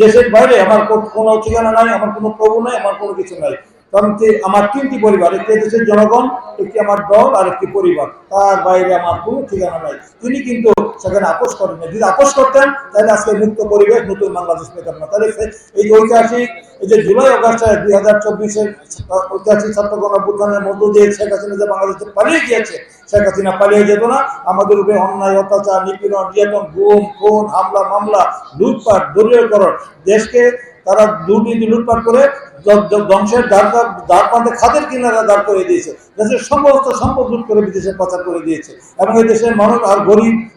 দেশের বাইরে আমার কোনো ঠিকানা নাই, আমার কোনো প্রভু নাই, আমার কোনো কিছু নাই। কারণ আমার তিনটি পরিবার, একটি দেশের জনগণ, একটি আমার দল, আর একটি পরিবার। তার বাইরে আমার কোনো ঠিকানা নাই। তিনি কিন্তু সেখানে আপোষ করেন না। যদি আপোষ করতেন তাহলে আজকে মুক্ত পরিবেশ, নতুন বাংলাদেশ পেতাম না। তাহলে এই ঐতিহাসিক এই যে জুলাই অগাস্ট 2024-এর ঐতিহাসিক ছাত্র গণঅভ্যুত্থানের মধ্য দিয়ে শেখ হাসিনা যে বাংলাদেশে পালিয়ে গিয়েছে, শেখ হাসিনা পালিয়ে যেত না। আমাদের উপরে অন্যায়, অত্যাচার, নিপীড়ন, নির্যাতন, গুম, খুন, হামলা, মামলা, লুটপাট, দলীয়করণ, দেশকে তারা দুর্নীতি লুটপাট করে ধ্বংসের দ্বার খাদের কিনারা দাঁড় করে দিয়েছে। দেশের সমস্ত সম্পদ লুট করে বিদেশে পাচার করে দিয়েছে। এবং এই দেশের মানুষ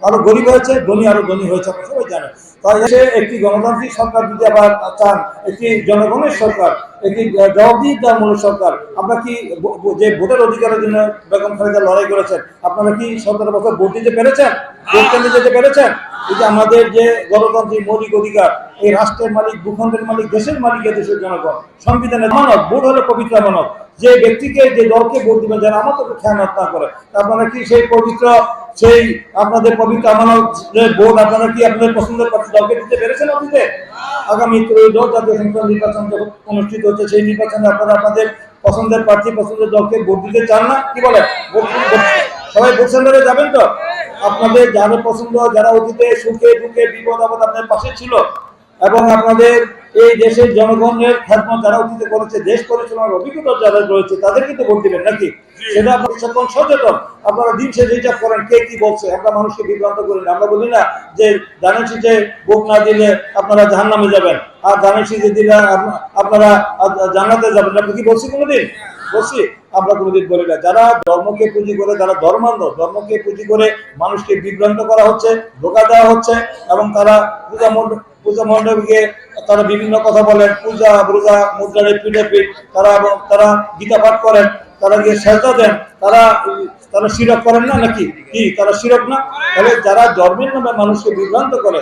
আরো গরিব হয়েছে, ধনী আরো ধনী হয়েছে, আমরা সবাই জানে। তাই একটি গণতান্ত্রিক সরকার যদি আবার চান, একটি জনগণের সরকার, একটি জবাবদিহিতামূলক সরকার, আমরা কি যে ভোটের অধিকারের জন্য বেগম খালেদা লড়াই করেছেন, আপনারা কি 17 বছর ভোট দিতে পেরেছেন? ভোট কেন্দ্রে যেতে পেরেছেন? এই যে আমাদের যে গণতান্ত্রিক মৌলিক অধিকার, এই রাষ্ট্রের মালিক, ভূখণ্ডের মালিক, দেশের মালিক দেশের জনগণ, সংবিধানের মানব, ভোট হলো পবিত্র মানব। যে ব্যক্তিকে, যে দলকে ভোট দিবেন, যারা আমাদেরকে খেয়ানত না করে, আপনারা কি সেই পবিত্র, সেই আপনাদের পবিত্র আমানত ভোট আপনারা কি আপনাদের পছন্দের দলকে দিতে পেরেছেন অতীতে? আগামী 13 জাতীয় সংসদ নির্বাচন অনুষ্ঠিত হচ্ছে, সেই নির্বাচনে আপনারা আপনাদের পছন্দের প্রার্থী, পছন্দের দলকে ভোট দিতে চান না? কি বলেন? সবাই ভোট সেন্টারে যাবেন তো? আপনাদের যারা পছন্দ, যারা অতীতে সুখে দুঃখে বিপদ আপদ আপনার পাশে ছিল, এবং আপনাদের এই দেশের জনগণের খেদমত যারা অতীতে করেছে, দেশ পরিচালনার অভিজ্ঞতা যারা রয়েছে, তাদের কিন্তু ভোট দিবেন নাকি? সেটা আপনার সকল সচেতন। আপনারা দিন শেষে হিসাব করেন কে কি বলছে। আমরা মানুষকে বিভ্রান্ত করি না। আমরা বলি না যে জানেছি যে ভোট না দিলে আপনারা জাহান্নামে যাবেন, আর জানেছি যে দিলে আপনারা জান্নাতে যাবেন। আপনি কি বলছি কোনোদিন? বলছি? আমরা কোনোদিন বলি না। যারা ধর্মকে পুঁজি করে, যারা ধর্মান্ধ, ধর্মকে পুঁজি করে মানুষকে বিভ্রান্ত করা হচ্ছে, ধোঁকা দেওয়া হচ্ছে, এবং তারা পূজা মণ্ডপকে তারা বিভিন্ন কথা বলেন, পূজা ব্রুজা মুদ্রারে পিঠে পিঠ, তারা গীতা পাঠ করেন, তারা গিয়ে সেজদা দেন, তারা শিরক করেন না নাকি? কি তারা শিরক না? তাহলে যারা ধর্মের নামে মানুষকে বিভ্রান্ত করে,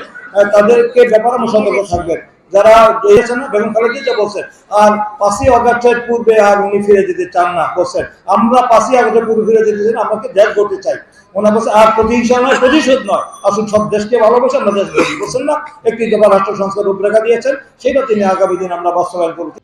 তাদেরকে ব্যাপারে সতর্ক থাকবেন। যারা না বেগম খালেদা জিয়া বলছেন, আর 5ই আগস্টের পূর্বে আর উনি ফিরে যেতে চান না বলছেন। আমরা 5ই আগস্টের পূর্বে ফিরে যেতে চাই না, আমাকে দেশ গড়তে চাই। ওনার বলছে আর প্রতিহিংসা নয়, প্রতিশোধ নয়, আসুন সব দেশকে ভালোবাসে, আমরা দেশ গড়ি বলছেন না? একটি দফা রাষ্ট্র সংস্কার রূপরেখা দিয়েছেন, সেটা তিনি আগামী দিন আমরা বাস্তবায়ন করতে